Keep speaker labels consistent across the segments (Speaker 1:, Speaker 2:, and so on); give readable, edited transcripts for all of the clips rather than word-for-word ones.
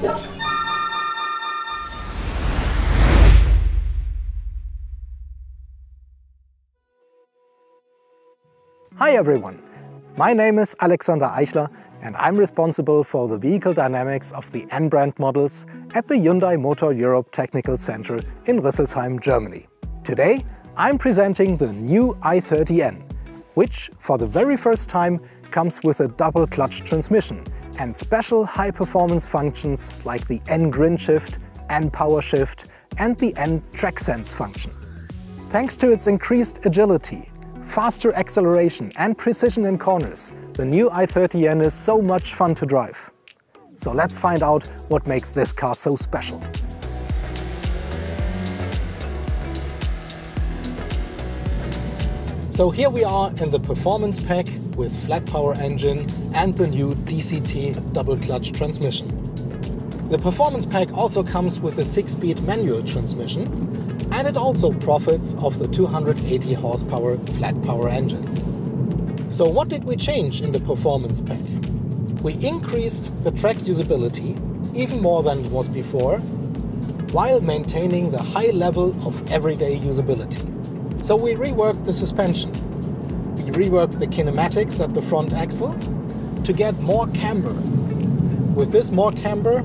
Speaker 1: Hi everyone, my name is Alexander Eichler and I'm responsible for the vehicle dynamics of the N brand models at the Hyundai Motor Europe Technical Center in Rüsselsheim, Germany. Today I'm presenting the new i30N, which for the very first time comes with a double clutch transmission and special high performance functions like the N Grin Shift, N Power Shift and the N Track Sense function. Thanks to its increased agility, faster acceleration and precision in corners, the new i30N is so much fun to drive. So let's find out what makes this car so special. So here we are in the performance pack with flat power engine and the new DCT double clutch transmission. The performance pack also comes with a 6-speed manual transmission, and it also profits of the 280 horsepower flat power engine. So what did we change in the performance pack? We increased the track usability even more than it was before, while maintaining the high level of everyday usability. So we reworked the suspension. We reworked the kinematics at the front axle to get more camber. With this more camber,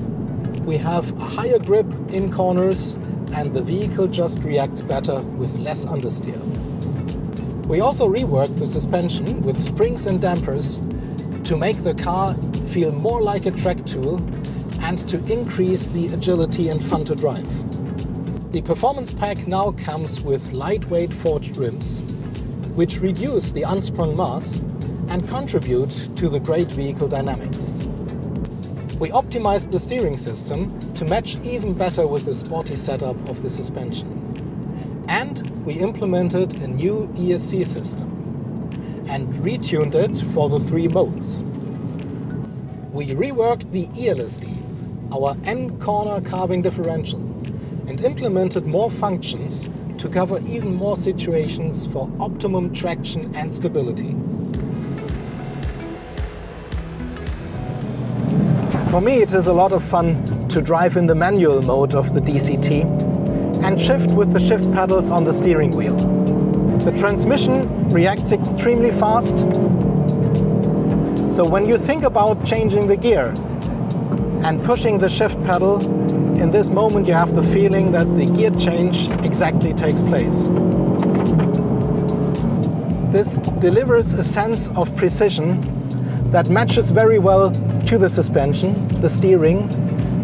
Speaker 1: we have a higher grip in corners and the vehicle just reacts better with less understeer. We also reworked the suspension with springs and dampers to make the car feel more like a track tool and to increase the agility and fun to drive. The performance pack now comes with lightweight forged rims, which reduce the unsprung mass and contribute to the great vehicle dynamics. We optimized the steering system to match even better with the sporty setup of the suspension. And we implemented a new ESC system and retuned it for the 3 modes. We reworked the eLSD, our N-corner carving differential, and implemented more functions to cover even more situations for optimum traction and stability. For me, it is a lot of fun to drive in the manual mode of the DCT and shift with the shift pedals on the steering wheel. The transmission reacts extremely fast, so when you think about changing the gear and pushing the shift pedal, in this moment you have the feeling that the gear change exactly takes place. This delivers a sense of precision that matches very well to the suspension, the steering,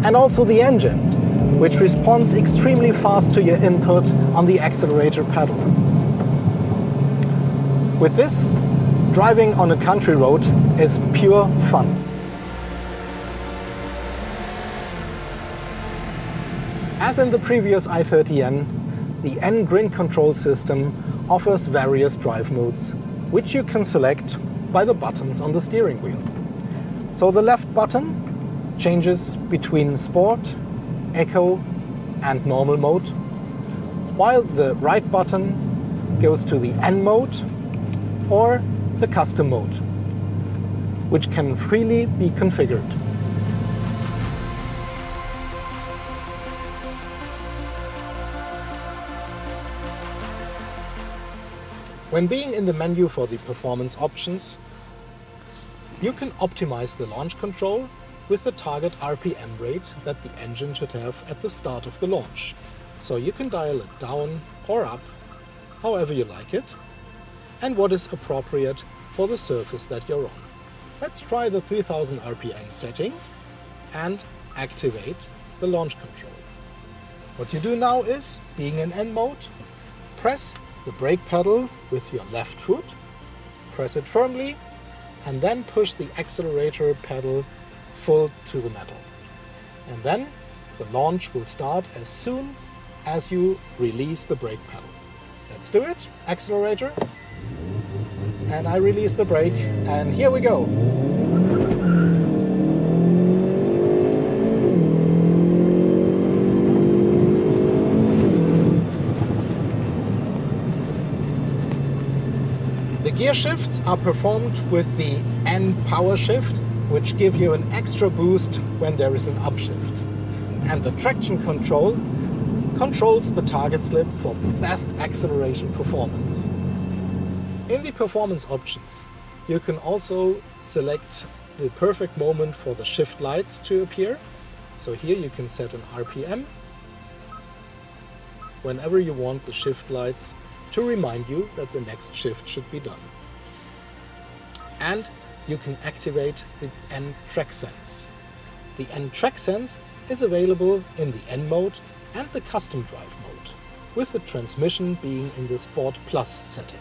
Speaker 1: and also the engine, which responds extremely fast to your input on the accelerator pedal. With this, driving on a country road is pure fun. As in the previous i30N, the N Grin control system offers various drive modes, which you can select by the buttons on the steering wheel. So the left button changes between Sport, Eco and Normal mode, while the right button goes to the N mode or the Custom mode, which can freely be configured. When being in the menu for the performance options, you can optimize the launch control with the target RPM rate that the engine should have at the start of the launch. So you can dial it down or up, however you like it, and what is appropriate for the surface that you're on. Let's try the 3000 RPM setting and activate the launch control. What you do now is, being in N mode, press the brake pedal with your left foot, press it firmly, and then push the accelerator pedal full to the metal. And then the launch will start as soon as you release the brake pedal. Let's do it. Accelerator. And I release the brake, and here we go. The gear shifts are performed with the N Power Shift which give you an extra boost when there is an upshift. And the traction control controls the target slip for best acceleration performance. In the performance options, you can also select the perfect moment for the shift lights to appear. So here you can set an RPM whenever you want the shift lights to remind you that the next shift should be done. And you can activate the N Track Sense. The N Track Sense is available in the N mode and the custom drive mode, with the transmission being in the Sport Plus setting.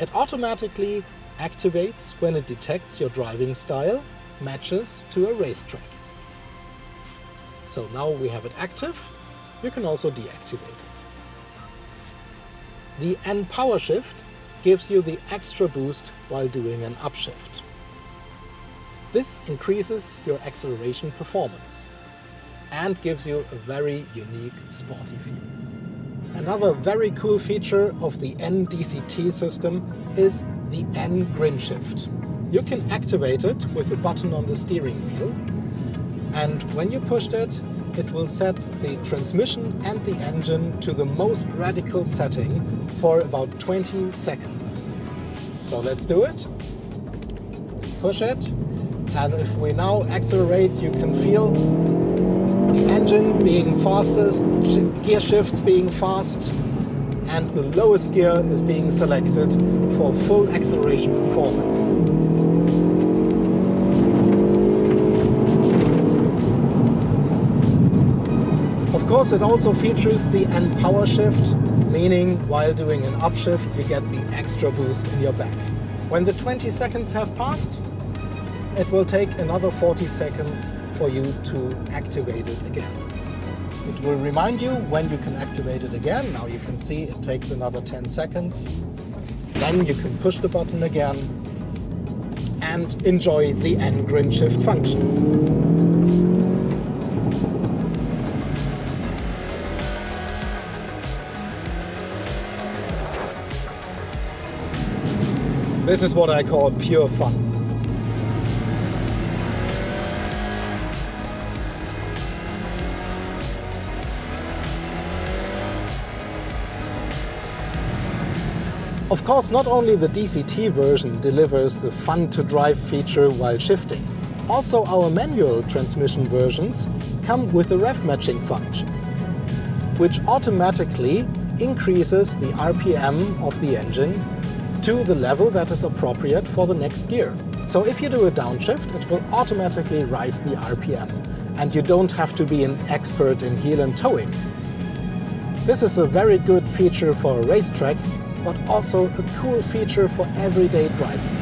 Speaker 1: It automatically activates when it detects your driving style matches to a racetrack. So now we have it active, you can also deactivate it. The N Power Shift gives you the extra boost while doing an upshift. This increases your acceleration performance and gives you a very unique sporty feel. Another very cool feature of the N DCT system is the N Grin Shift. You can activate it with a button on the steering wheel, and when you pushed it, it will set the transmission and the engine to the most radical setting for about 20 seconds. So let's do it. Push it, and if we now accelerate, you can feel the engine being fastest, gear shifts being fast, and the lowest gear is being selected for full acceleration performance. Of course, it also features the N Power Shift, meaning while doing an upshift you get the extra boost in your back. When the 20 seconds have passed, it will take another 40 seconds for you to activate it again. It will remind you when you can activate it again. Now you can see it takes another 10 seconds. Then you can push the button again and enjoy the N Grin Shift function. This is what I call pure fun. Of course, not only the DCT version delivers the fun to drive feature while shifting. Also our manual transmission versions come with a rev matching function, which automatically increases the RPM of the engine to the level that is appropriate for the next gear. So if you do a downshift, it will automatically rise the RPM, and you don't have to be an expert in heel and towing. This is a very good feature for a racetrack, but also a cool feature for everyday driving.